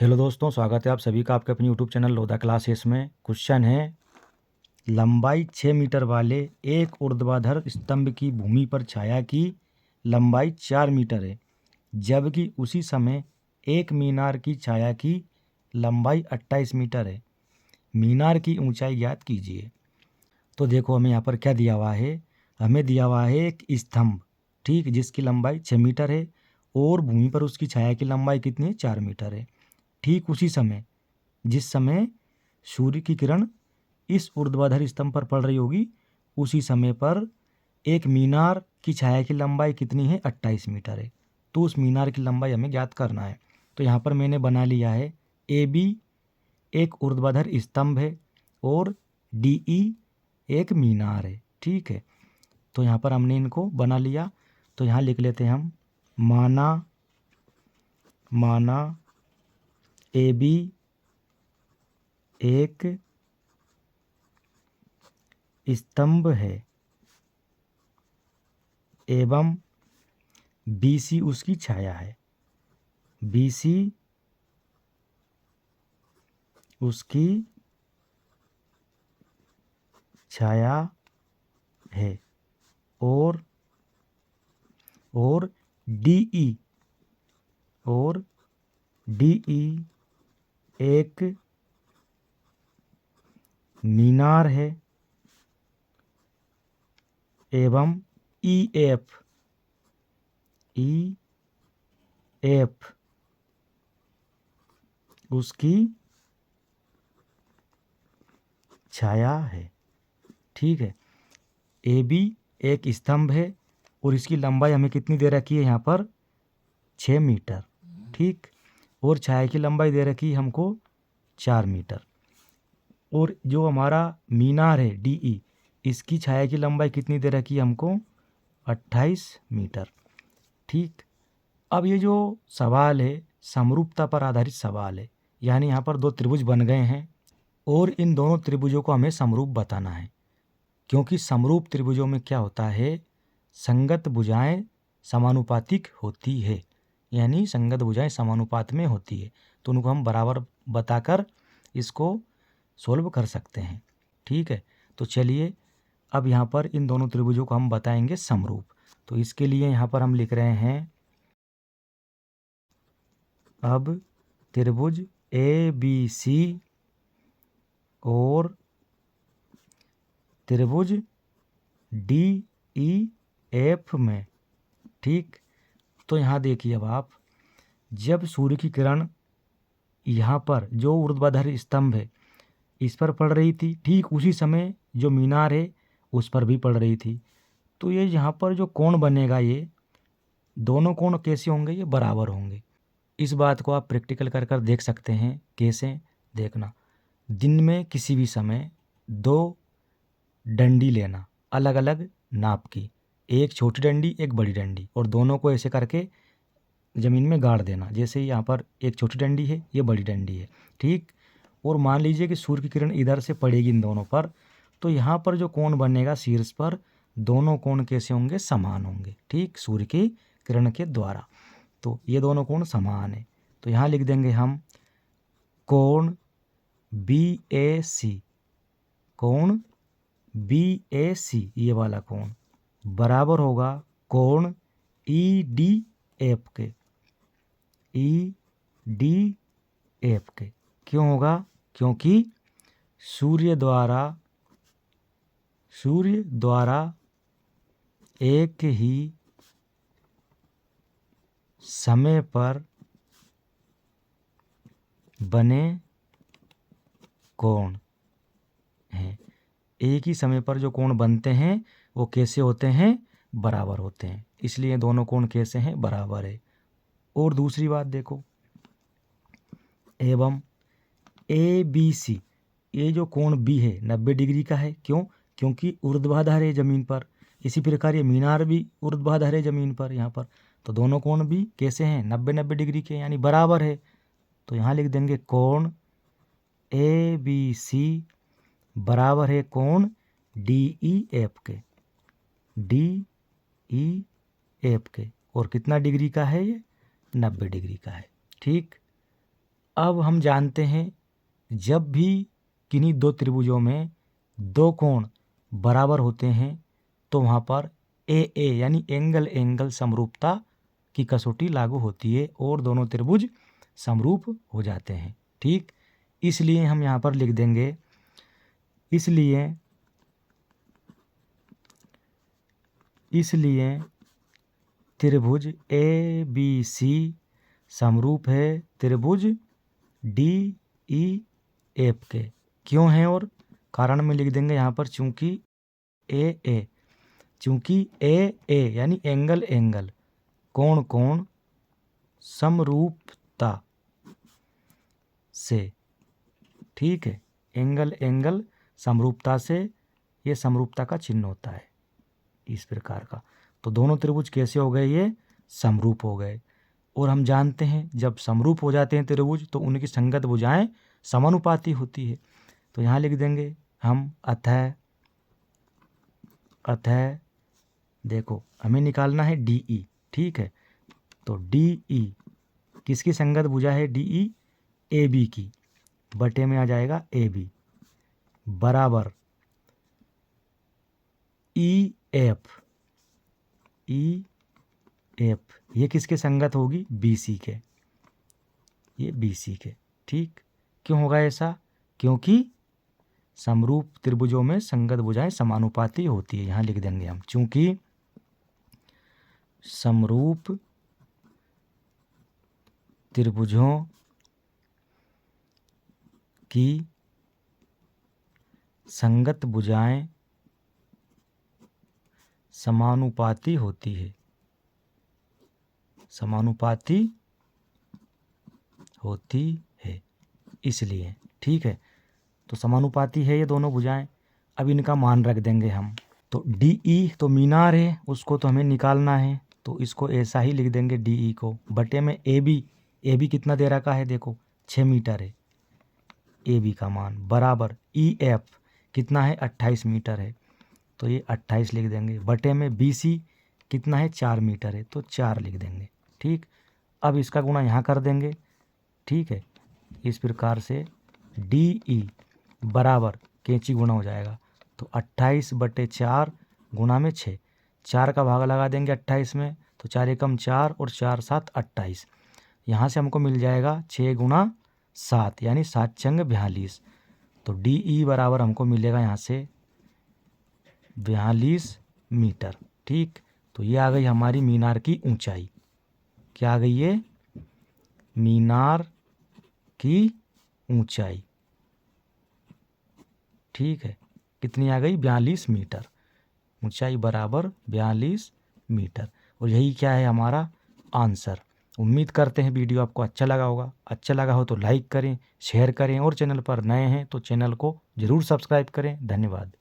Hello दोस्तों, स्वागत है आप सभी का आपके अपने यूट्यूब चैनल लोधा क्लासेस में। क्वेश्चन है, लंबाई 6 मीटर वाले एक ऊर्ध्वाधर स्तंभ की भूमि पर छाया की लंबाई 4 मीटर है, जबकि उसी समय एक मीनार की छाया की लंबाई 28 मीटर है। मीनार की ऊंचाई ज्ञात कीजिए। तो देखो, हमें यहाँ पर क्या दिया हुआ है। हमें दिया हुआ है एक स्तंभ, ठीक, जिसकी लंबाई 6 मीटर है और भूमि पर उसकी छाया की लंबाई कितनी है, 4 मीटर है। ठीक उसी समय, जिस समय सूर्य की किरण इस ऊर्ध्वाधर स्तंभ पर पड़ रही होगी, उसी समय पर एक मीनार की छाया की लंबाई कितनी है, 28 मीटर है। तो उस मीनार की लंबाई हमें ज्ञात करना है। तो यहाँ पर मैंने बना लिया है, ए बी एक ऊर्ध्वाधर स्तंभ है और डी ई एक मीनार है, ठीक है। तो यहाँ पर हमने इनको बना लिया। तो यहाँ लिख लेते हैं हम, माना ए बी एक स्तंभ है एवं बी सी उसकी छाया है। बी सी उसकी छाया है और डी ई एक मीनार है एवं ई एफ उसकी छाया है, ठीक है। ए बी एक स्तंभ है और इसकी लंबाई हमें कितनी दे रखी है, यहाँ पर 6 मीटर, ठीक। और छाया की लंबाई दे रखी है हमको 4 मीटर। और जो हमारा मीनार है डी ई, इसकी छाया की लंबाई कितनी दे रखी है हमको, 28 मीटर, ठीक। अब ये जो सवाल है, समरूपता पर आधारित सवाल है। यानी यहाँ पर दो त्रिभुज बन गए हैं और इन दोनों त्रिभुजों को हमें समरूप बताना है। क्योंकि समरूप त्रिभुजों में क्या होता है, संगत भुजाएं समानुपातिक होती है। यानी संगत भुजाएं समानुपात में होती है, तो उनको हम बराबर बताकर इसको सोल्व कर सकते हैं, ठीक है। तो चलिए, अब यहाँ पर इन दोनों त्रिभुजों को हम बताएंगे समरूप। तो इसके लिए यहाँ पर हम लिख रहे हैं, अब त्रिभुज ए बी सी और त्रिभुज डी ई एफ में, ठीक। तो यहाँ देखिए, अब आप, जब सूर्य की किरण यहाँ पर जो ऊर्ध्वाधर स्तंभ है इस पर पड़ रही थी, ठीक उसी समय जो मीनार है उस पर भी पड़ रही थी। तो ये यहाँ पर जो कोण बनेगा, ये दोनों कोण कैसे होंगे, ये बराबर होंगे। इस बात को आप प्रैक्टिकल कर कर देख सकते हैं। कैसे, देखना, दिन में किसी भी समय दो डंडी लेना अलग अलग नाप की, एक छोटी डंडी एक बड़ी डंडी, और दोनों को ऐसे करके ज़मीन में गाड़ देना। जैसे यहाँ पर एक छोटी डंडी है, ये बड़ी डंडी है, ठीक। और मान लीजिए कि सूर्य की किरण इधर से पड़ेगी इन दोनों पर, तो यहाँ पर जो कोण बनेगा शीर्ष पर, दोनों कोण कैसे होंगे, समान होंगे, ठीक, सूर्य की किरण के द्वारा। तो ये दोनों कोण समान है। तो यहाँ लिख देंगे हम, कोण बी ए सी, कोण बी ए सी, ये वाला कोण बराबर होगा कोण ई डी एफ के, ई डी एफ के। क्यों होगा, क्योंकि सूर्य द्वारा एक ही समय पर बने कोण हैं। एक ही समय पर जो कोण बनते हैं वो कैसे होते हैं, बराबर होते हैं। इसलिए दोनों कोण कैसे हैं, बराबर है। और दूसरी बात देखो, एवं ए बी सी, ये जो कोण बी है 90 डिग्री का है। क्यों, क्योंकि ऊर्ध्वाधर है ज़मीन पर। इसी प्रकार ये मीनार भी ऊर्ध्वाधर है ज़मीन पर यहाँ पर। तो दोनों कोण भी कैसे हैं, 90 डिग्री के, यानी बराबर है। तो यहाँ लिख देंगे कोण ए बी सी बराबर है कोण डी ई एफ के, डी ई एफ के। और कितना डिग्री का है ये, 90 डिग्री का है, ठीक। अब हम जानते हैं जब भी किन्हीं दो त्रिभुजों में दो कोण बराबर होते हैं तो वहाँ पर ए यानी एंगल एंगल समरूपता की कसौटी लागू होती है और दोनों त्रिभुज समरूप हो जाते हैं। ठीक, इसलिए हम यहाँ पर लिख देंगे, इसलिए त्रिभुज ए बी सी समरूप है त्रिभुज डी ई एफ के। क्यों है और कारण में लिख देंगे यहाँ पर, चूंकि ए यानी एंगल एंगल कोण कोण समरूपता से, ठीक है, एंगल एंगल समरूपता से, ये समरूपता का चिन्ह होता है इस प्रकार का। तो दोनों त्रिभुज कैसे हो गए, ये समरूप हो गए। और हम जानते हैं जब समरूप हो जाते हैं त्रिभुज तो उनकी संगत भुजाएं समानुपाती होती है। तो यहाँ लिख देंगे हम अतः देखो हमें निकालना है DE, ठीक है। तो DE किसकी संगत भुजा है, DE AB की, बटे में आ जाएगा AB बराबर EF ये किसके संगत होगी, BC के, ये BC के। ठीक, क्यों होगा ऐसा, क्योंकि समरूप त्रिभुजों में संगत भुजाएं समानुपाती होती है। यहाँ लिख देंगे हम, चूंकि समरूप त्रिभुजों की संगत भुजाएं समानुपाती होती है, इसलिए। ठीक है, तो समानुपाती है ये दोनों भुजाएं। अब इनका मान रख देंगे हम। तो DE तो मीनार है, उसको तो हमें निकालना है, तो इसको ऐसा ही लिख देंगे DE को, बटे में AB कितना दे रखा है, देखो 6 मीटर है AB का मान, बराबर EF कितना है 28 मीटर है, तो ये 28 लिख देंगे, बटे में BC कितना है 4 मीटर है, तो 4 लिख देंगे। ठीक, अब इसका गुणा यहाँ कर देंगे। ठीक है, इस प्रकार से DE बराबर कैंची गुणा हो जाएगा, तो 28/4 गुणा में 6, 4 का भाग लगा देंगे 28 में, तो 4 एकम 4 और 4 7 28। यहाँ से हमको मिल जाएगा 6 गुणा 7 यानी 7 चंग 42। तो DE बराबर हमको मिलेगा यहाँ से 42 मीटर। ठीक, तो ये आ गई हमारी मीनार की ऊंचाई। क्या आ गई ये, मीनार की ऊंचाई। ठीक है, कितनी आ गई, 42 मीटर, ऊंचाई बराबर 42 मीटर। और यही क्या है हमारा आंसर। उम्मीद करते हैं वीडियो आपको अच्छा लगा होगा। अच्छा लगा हो तो लाइक करें, शेयर करें और चैनल पर नए हैं तो चैनल को ज़रूर सब्सक्राइब करें। धन्यवाद।